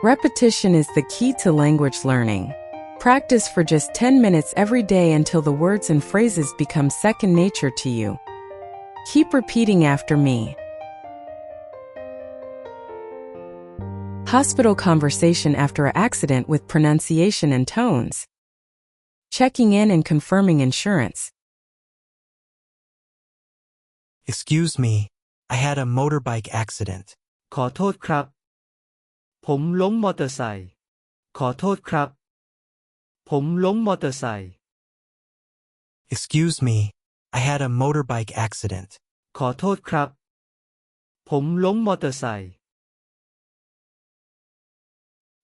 Repetition is the key to language learning. Practice for just 10 minutes every day until the words and phrases become second nature to you. Keep repeating after me. Hospital conversation after an accident with pronunciation and tones. Checking in and confirming insurance. Excuse me, I had a motorbike accident. ขอโทษครับผมล้มมอเตอร์ไซค์ขอโทษครับผมล้มมอเตอร์ไซค์ Excuse me, I had a motorbike accident. ขอโทษครับผมล้มมอเตอร์ไซค์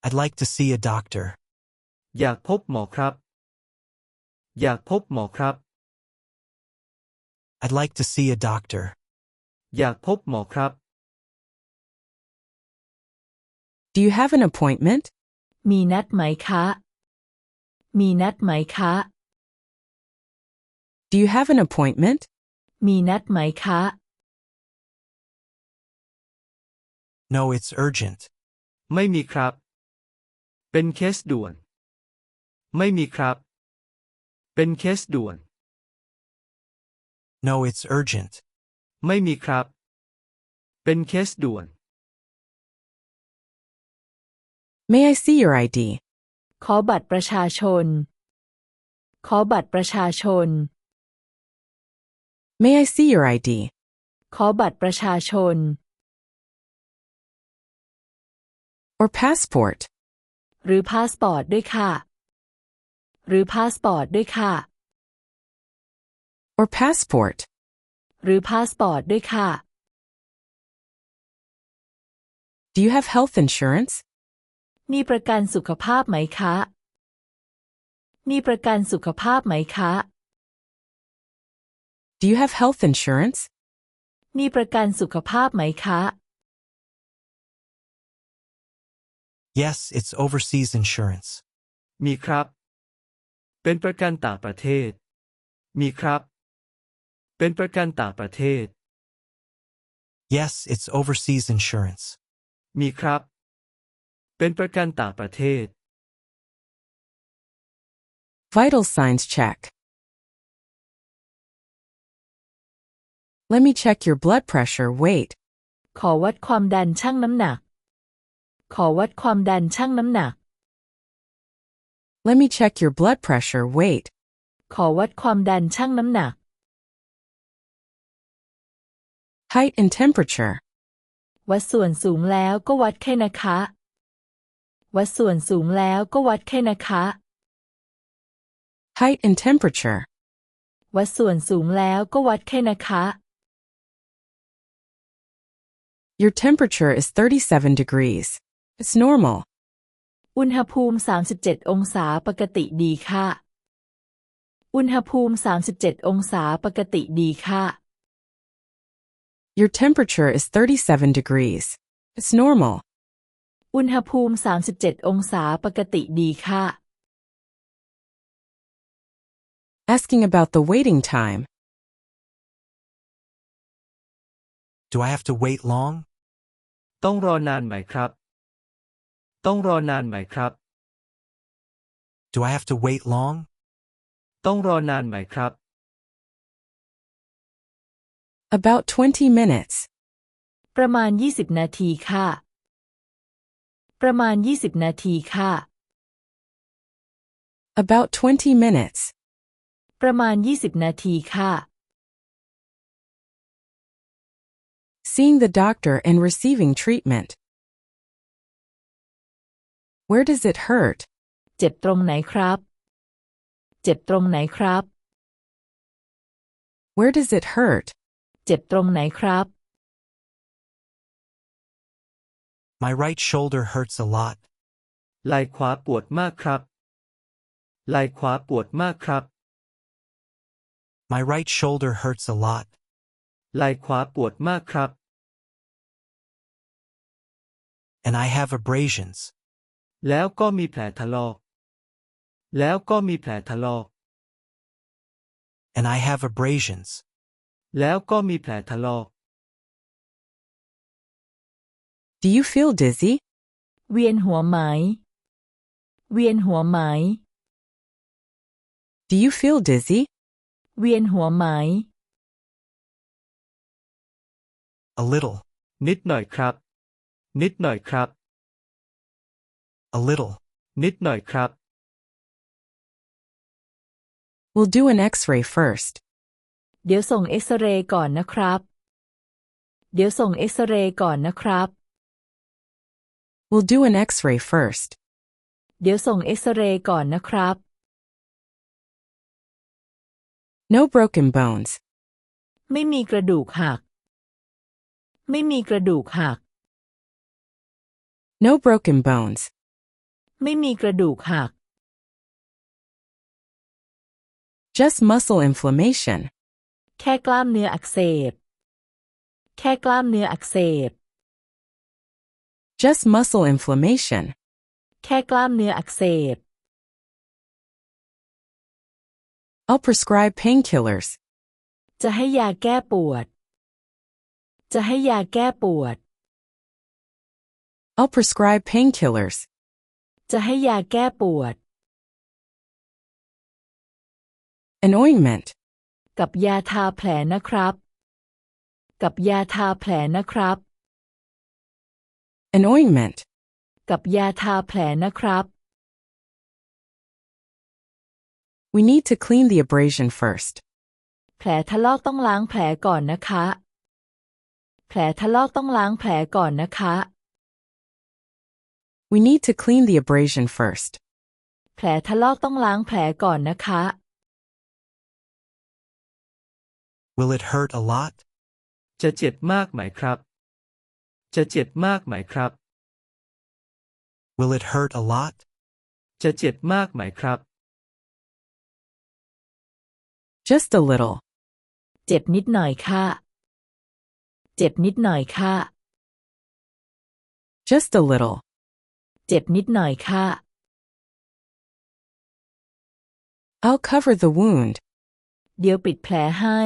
I'd like to see a doctor. อยากพบหมอครับอยากพบหมอครับ I'd like to see a doctor. อยากพบหมอครับ Do you have an appointment? มีนัดไหมคะมีนัดไหมคะ Do you have an appointment? มีนัดไหมคะ No, it's urgent. ไม่มีครับเป็นเคสด่วนไม่มีครับเป็นเคสด่วน No, it's urgent. ไม่มีครับเป็นเคสด่วน May I see your ID? ขอบัตรประชาชนขอบัตรประชาชน May I see your ID? ขอบัตรประชาชน Or passport? หรือพาสปอร์ตด้วยค่ะหรือพาสปอร์ตด้วยค่ะ Or passport? หรือพาสปอร์ตด้วยค่ะ Do you have health insurance? มีประกันสุขภาพไหมคะมีประกันสุขภาพไหมคะ Do you have health insurance? มีประกันสุขภาพไหมคะ Yes, it's overseas insurance. มีครับเป็นประกันต่างประเทศมีครับเป็นประกันต่างประเทศ Yes, it's overseas insurance. มีครับเป็นประกันต่างประเทศ Vital signs check. Let me check your blood pressure, weight. ขอวัดความดันชั่งน้ำหนักขอวัดความดันชั่งน้ำหนัก Let me check your blood pressure, weight. ขอวัดความดันชั่งน้ำหนัก Height and temperature. วัดส่วนสูงแล้วก็วัดแค่นะคะวัดส่วนสูงแล้วก็วัดแค่นะคะ Height and temperature. วัดส่วนสูงแล้วก็วัดแค่นะคะ Your temperature is 37 degrees. It's normal. อุณหภูมิ37องศาปกติดีค่ะอุณหภูมิ37องศาปกติดีค่ะ Your temperature is 37 degrees. It's normal. อุณหภูมิ37องศาปกติดีค่ะ Asking about the waiting time. Do I have to wait long? ต้องรอนานไหมครับต้องรอนานไหมครับ Do I have to wait long? ต้องรอนานไหมครับ About 20 minutes. ประมาณ20นาทีค่ะประมาณ20นาทีค่ะ About 20 minutes. ประมาณ20นาทีค่ะ Seeing the doctor and receiving treatment. Where does it hurt? เจ็บตรงไหนครับเจ็บตรงไหนครับ Where does it hurt? เจ็บตรงไหนครับ My right shoulder hurts a lot. ไหล่ขวาปวดมากครับไหล่ขวาปวดมากครับ My right shoulder hurts a lot. ไหล่ขวาปวดมากครับ And I have abrasions. แล้วก็มีแผลถลอกแล้วก็มีแผลถลอก And I have abrasions. แล้วก็มีแผลถลอก Do you feel dizzy? เวียนหัวไหมเวียนหัวไหม Do you feel dizzy? เวียนหัวไหม A little. นิดหน่อยครับ นิดหน่อยครับ A little. นิดหน่อยครับ We'll do an X-ray first. เดี๋ยวส่งเอ็กซเรย์ก่อนนะครับ เดี๋ยวส่งเอ็กซเรย์ก่อนนะครับ We'll do an X-ray first. เดี๋ยวส่งเอ็กซเรย์ก่อนนะครับ No broken bones. ไม่มีกระดูกหัก ไม่มีกระดูกหัก No broken bones. ไม่มีกระดูกหัก Just muscle inflammation. แค่กล้ามเนื้ออักเสบ แค่กล้ามเนื้ออักเสบ Just muscle inflammation. แค่กล้ามเนื้ออักเสบ I'll prescribe painkillers. จะให้ยาแก้ปวด จะให้ยาแก้ปวด I'll prescribe painkillers. จะให้ยาแก้ปวด An ointment. กับยาทาแผลนะครับ กับยาทาแผลนะครับ An ointment. กับยาทาแผลนะครับ We need to clean the abrasion first. แผลถลอกต้องล้างแผลก่อนนะคะ แผลถลอกต้องล้างแผลก่อนนะคะ We need to clean the abrasion first. แผลถลอกต้องล้างแผลก่อนนะคะ Will it hurt a lot? จะเจ็บมากไหมครับ จะเจ็บมากไหมครับ Will it hurt a lot? จะเจ็บมากไหมครับ Just a little. เจ็บนิดหน่อยค่ะ เจ็บนิดหน่อยค่ะ Just a little. เจ็บนิดหน่อยค่ะ I'll cover the wound. เดี๋ยวปิดแผลให้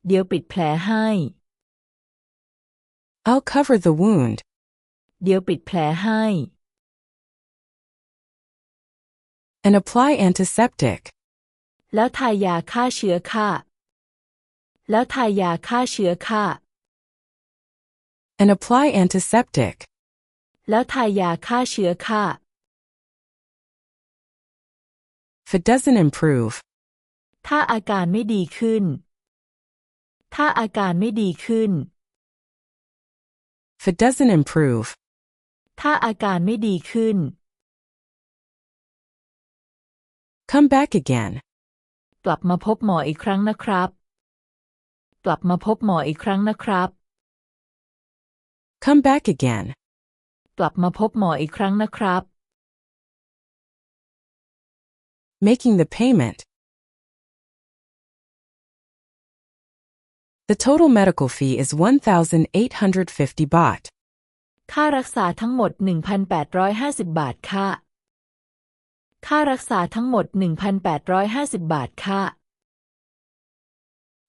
เดี๋ยวปิดแผลให้ I'll cover the wound. เดี๋ยวปิดแผลให้ And apply antiseptic. แล้วทายาฆ่าเชื้อค่ะ แล้วทายาฆ่าเชื้อค่ะ And apply antiseptic. แล้วทายาฆ่าเชื้อค่ะ If it doesn't improve, ถ้าอาการไม่ดีขึ้น ถ้าอาการไม่ดีขึ้น if it doesn't improve, ถ้าอาการไม่ดีขึ้น come back again. กลับมาพบหมออีกครั้งนะครับ กลับมาพบหมออีกครั้งนะครับ Come back again. กลับมาพบหมออีกครั้งนะครับ Making the payment. The total medical fee is 1,850 baht. ค่ารักษาทั้งหมด 1,850 บาทค่ะ ค่ารักษาทั้งหมด 1,850 บาทค่ะ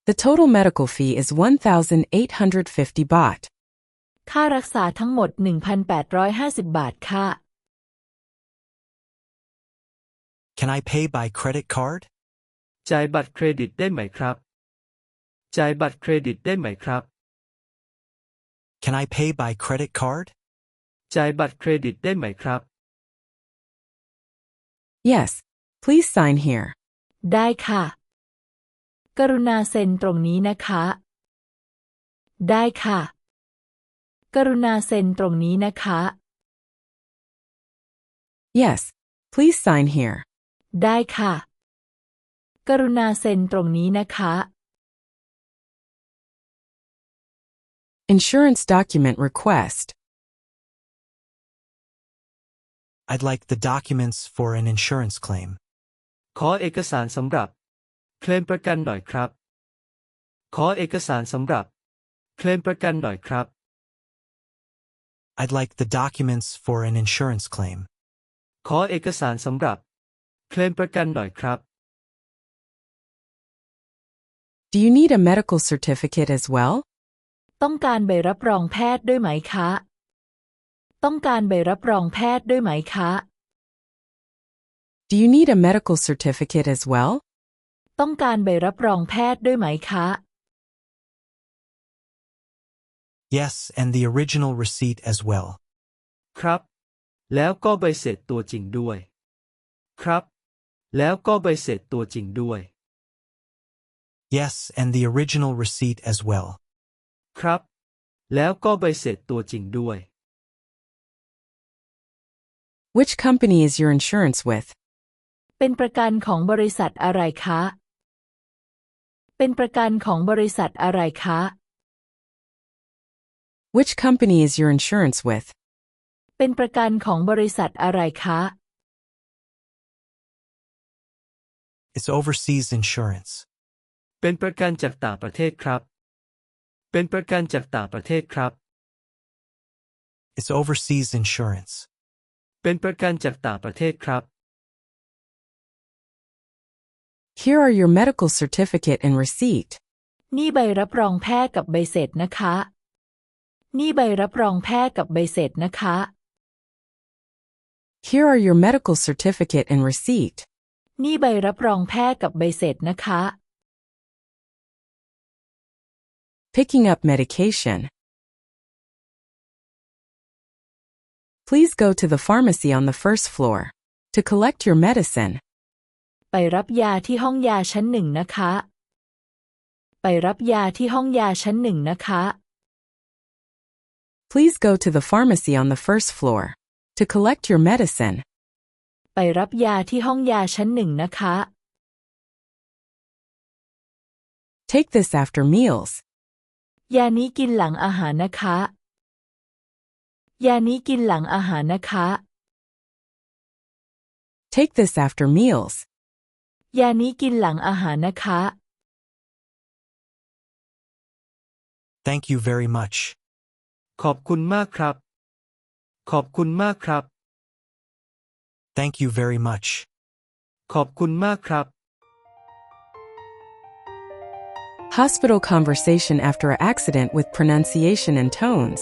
The total medical fee is 1,850 baht. ค่ารักษาทั้งหมด 1,850 บาทค่ะ Can I pay by credit card? จ่ายบัตรเครดิตได้ไหมครับ จ่ายบัตรเครดิตได้ไหมครับ Can I pay by credit card? จ่ายบัตรเครดิตได้ไหมครับ Yes. Please sign here. ได้ค่ะ กรุณาเซ็นตรงนี้นะคะ ได้ค่ะ กรุณาเซ็นตรงนี้นะคะ Yes. Please sign here. ได้ค่ะ กรุณาเซ็นตรงนี้นะคะ Insurance document request. I'd like the documents for an insurance claim. ขอเอกสารสำหรับเคลมประกันหน่อยครับ ขอเอกสารสำหรับเคลมประกันหน่อยครับ I'd like the documents for an insurance claim. ขอเอกสารสำหรับเคลมประกันหน่อยครับ Do you need a medical certificate as well? ต้องการใบรับรองแพทย์ด้วยไหมคะ ต้องการใบรับรองแพทย์ด้วยไหมคะ Do you need a medical certificate as well? ต้องการใบรับรองแพทย์ด้วยไหมคะ Yes, and the original receipt as well. ครับแล้วก็ใบเสร็จตัวจริงด้วยครับแล้วก็ใบเสร็จตัวจริงด้วย Yes, and the original receipt as well. ครับแล้วก็ใบเสร็จตัวจริงด้วย Which company is your insurance with? เป็นประกันของบริษัทอะไรคะ เป็นประกันของบริษัทอะไรคะ Which company is your insurance with? เป็นประกันของบริษัทอะไรคะ It's overseas insurance. เป็นประกันจากต่างประเทศครับเป็นประกันจากต่างประเทศครับ It's overseas insurance. เป็นประกันจากต่างประเทศครับ Here are your medical certificate and receipt. นี่ใบรับรองแพทย์กับใบเสร็จนะคะ นี่ใบรับรองแพทย์กับใบเสร็จนะคะ Here are your medical certificate and receipt. นี่ใบรับรองแพทย์กับใบเสร็จนะคะ Picking up medication. Please go to the pharmacy on the first floor to collect your medicine. ไปรับยาที่ห้องยาชั้นหนึ่งนะคะ ไปรับยาที่ห้องยาชั้นหนึ่งนะคะ Please go to the pharmacy on the first floor to collect your medicine. ไปรับยาที่ห้องยาชั้นหนึ่งนะคะ Take this after meals. ยานี้กินหลังอาหารนะคะ ยานี้กินหลังอาหารนะคะ Take this after meals. ยานี้กินหลังอาหารนะคะ Thank you very much. ขอบคุณมากครับขอบคุณมากครับ Thank you very much. ขอบคุณมากครับ Hospital conversation after an accident with pronunciation and tones.